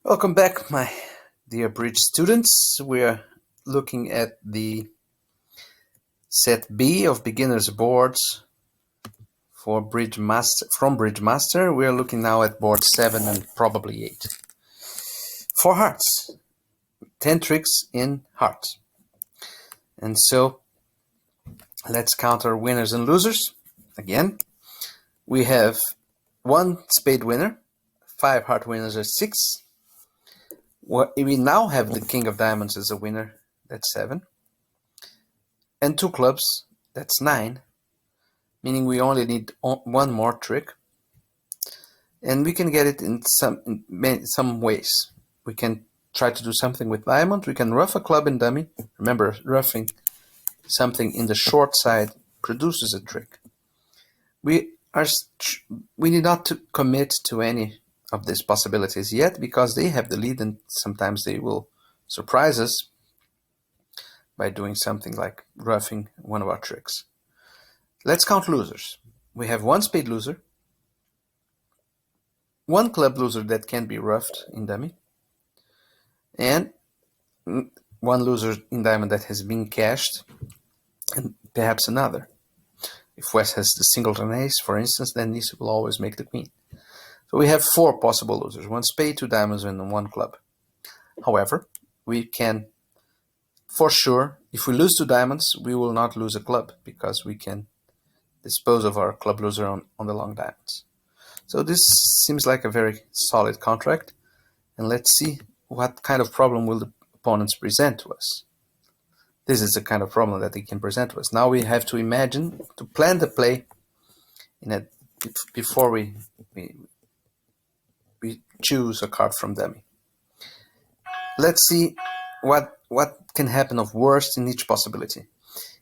Welcome back, my dear bridge students. We're looking at the set B of beginners boards for Bridge Master from Bridge Master. We're looking now at board 7 and probably 8. 4 hearts, 10 tricks in hearts. And so let's count our winners and losers. Again, we have 1 spade winner, 5 heart winners are 6. We now have the King of Diamonds as a winner, that's 7. And 2 clubs, that's 9, meaning we only need one more trick. And we can get it in some ways. We can try to do something with diamond. We can ruff a club in dummy. Remember, ruffing something in the short side produces a trick. We need not to commit to any of these possibilities yet because they have the lead and sometimes they will surprise us by doing something like ruffing one of our tricks. Let's count losers. We have 1 spade loser, 1 club loser that can be ruffed in dummy, and 1 loser in diamond that has been cashed, and perhaps another. If West has the singleton ace, for instance, then this will always make the queen. So we have 4 possible losers, 1 spade, 2 diamonds, and 1 club. However, we can, for sure, if we lose 2 diamonds, we will not lose a club because we can dispose of our club loser on the long diamonds. So this seems like a very solid contract, and let's see what kind of problem will the opponents present to us. This is the kind of problem that they can present to us. Now we have to imagine, to plan the play before we choose a card from dummy. Let's see what can happen of worst in each possibility.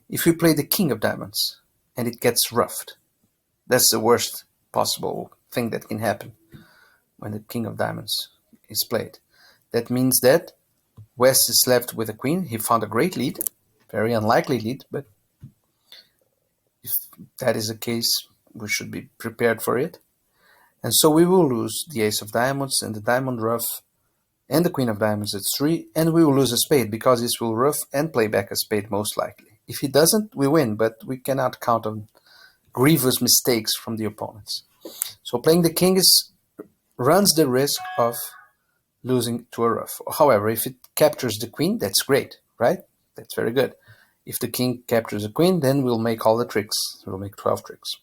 If we play the King of Diamonds and it gets ruffed, that's the worst possible thing that can happen when the King of Diamonds is played. That means that West is left with a queen. He found a great lead, very unlikely lead, but if that is the case, we should be prepared for it. And so we will lose the Ace of Diamonds and the Diamond Ruff and the Queen of Diamonds at 3, and we will lose a spade because this will ruff and play back a spade most likely. If he doesn't, we win, but we cannot count on grievous mistakes from the opponents. So playing the king runs the risk of losing to a ruff. However, if it captures the queen, that's great, right? That's very good. If the king captures the queen, then we'll make all the tricks. We'll make 12 tricks.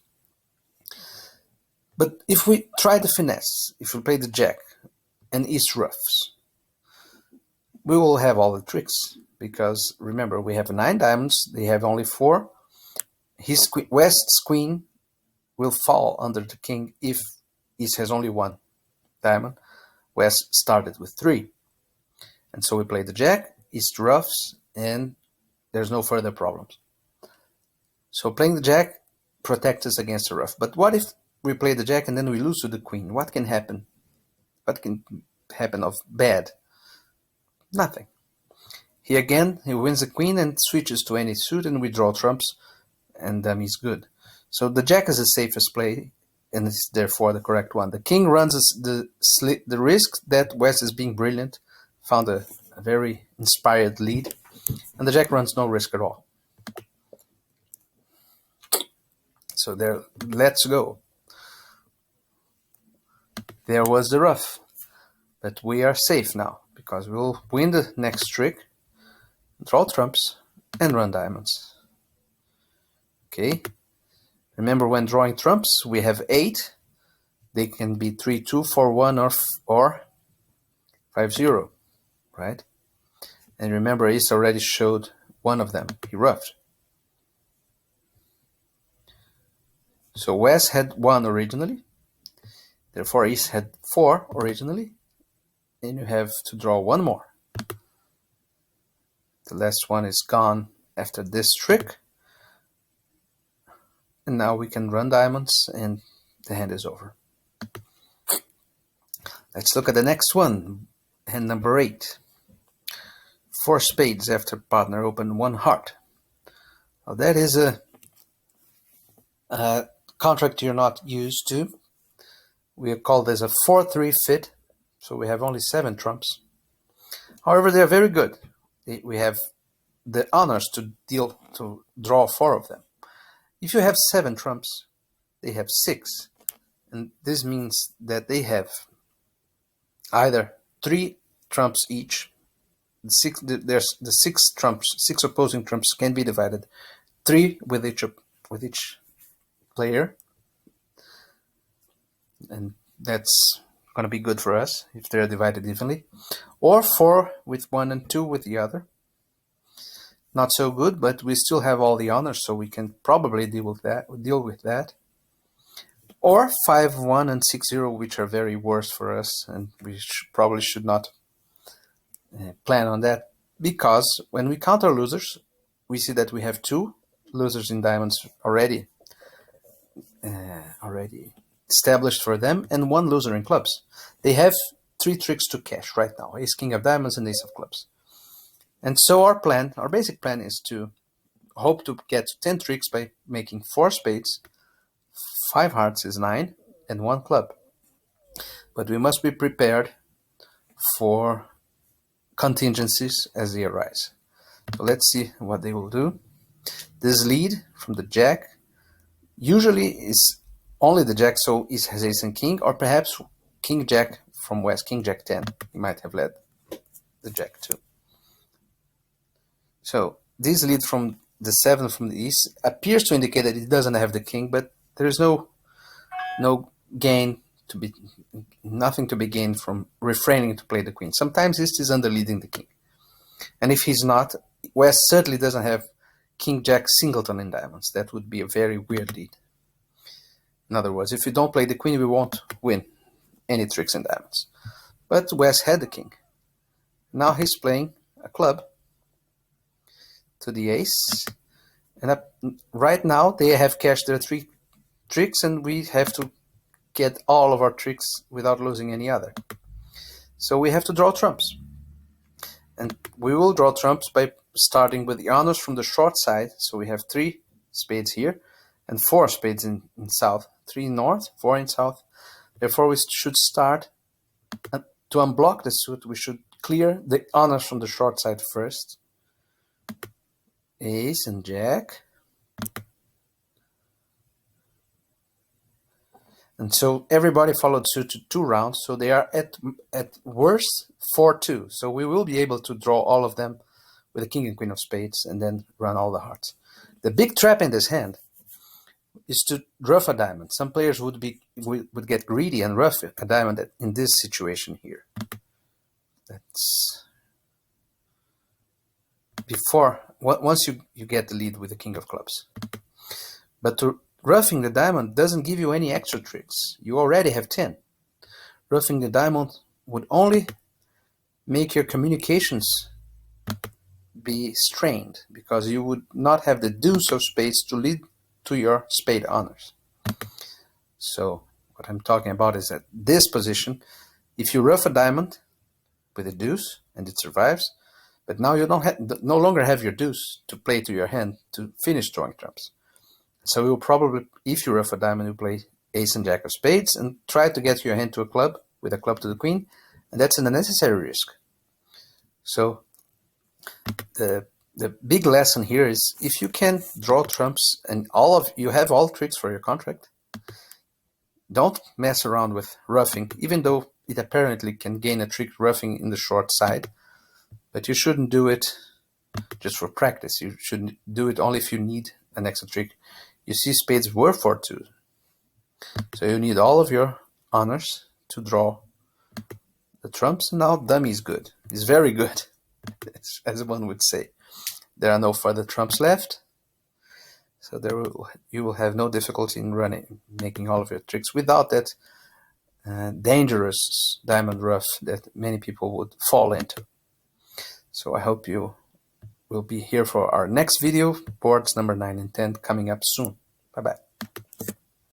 But if we try the finesse, if we play the jack and East ruffs, we will have all the tricks because remember we have 9 diamonds, they have only 4. West's queen will fall under the king if East has only 1 diamond. West started with 3. And so we play the jack, East ruffs, and there's no further problems. So playing the jack protects us against a ruff. But what if we play the jack and then we lose to the queen? What can happen? What can happen of bad? Nothing. He wins the queen and switches to any suit and we draw trumps and he's good. So the jack is the safest play and is therefore the correct one. The king runs the risk that West is being brilliant, found a very inspired lead, and the jack runs no risk at all. So there, let's go. There was the ruff, but we are safe now because we'll win the next trick, draw trumps, and run diamonds. Okay. Remember, when drawing trumps, we have 8. They can be 3-2, 4-1, or 5-0, right? And remember, Ace already showed one of them. He ruffed. So West had 1 originally. Therefore, Ace had 4 originally. And you have to draw 1 more. The last one is gone after this trick. And now we can run diamonds and the hand is over. Let's look at the next one. Hand number 8. 4 spades after partner opened 1 heart. Now that is a contract you're not used to. We call this a 4-3 fit. so we have only 7 trumps. However, they are very good. We have the honors to draw 4 of them. If you have 7 trumps, they have 6, and this means that they have either 3 trumps each. There's the 6 trumps, 6 opposing trumps can be divided, 3 with each player, and that's going to be good for us if they're divided evenly, or 4 with 1 and 2 with the other. Not so good, but we still have all the honors, so we can probably deal with that. Or 5, 1, and 6, 0, which are very worse for us, and we probably should not plan on that, because when we count our losers, we see that we have 2 losers in diamonds already established for them, and 1 loser in clubs. They have 3 tricks to cash right now: Ace, King of Diamonds, and Ace of Clubs. And so our basic plan is to hope to get 10 tricks by making 4 spades, 5 hearts is 9, and 1 club. But we must be prepared for contingencies as they arise. So let's see what they will do. This lead from the Jack usually is only the Jack, so it has Ace and King, or perhaps King Jack from West, King Jack 10. He might have led the Jack too. So this lead from the 7 from the East appears to indicate that it doesn't have the King, but there is nothing to be gained from refraining to play the Queen. Sometimes East is underleading the King, and if he's not, West certainly doesn't have King Jack singleton in diamonds. That would be a very weird lead. In other words, if we don't play the Queen, we won't win any tricks in diamonds. But West had the King. Now he's playing a club to the Ace, and right now they have cashed their 3 tricks, and we have to get all of our tricks without losing any other. So we have to draw trumps, and we will draw trumps by starting with the honors from the short side. So we have 3 spades here and 4 spades in south, 3 north, 4 in south. Therefore we should start to unblock the suit. We should clear the honors from the short side first. Ace and Jack. And so everybody followed suit to 2 rounds, so they are at worst 4-2. So we will be able to draw all of them with the King and Queen of Spades and then run all the hearts. The big trap in this hand is to ruff a diamond. Some players would get greedy and ruff a diamond in this situation here. That's once you get the lead with the King of Clubs. But roughing the diamond doesn't give you any extra tricks. You already have 10. Roughing the diamond would only make your communications be strained, because you would not have the deuce of spades to lead to your spade honors. So what I'm talking about is that this position, if you rough a diamond with a deuce and it survives, but now you no longer have your deuce to play to your hand to finish drawing trumps. So you'll probably, if you rough a diamond, you play Ace and Jack of Spades and try to get your hand to a club with a club to the Queen, and that's an unnecessary risk. So the big lesson here is, if you can draw trumps and you have all tricks for your contract, don't mess around with roughing, even though it apparently can gain a trick roughing in the short side. But you shouldn't do it just for practice. You should do it only if you need an extra trick. You see, spades were 4-2, so you need all of your honors to draw the trumps. Now dummy is good. It's very good, as one would say. There are no further trumps left, so you will have no difficulty in making all of your tricks without that dangerous diamond ruff that many people would fall into. So I hope you will be here for our next video, boards number 9 and 10, coming up soon. Bye-bye.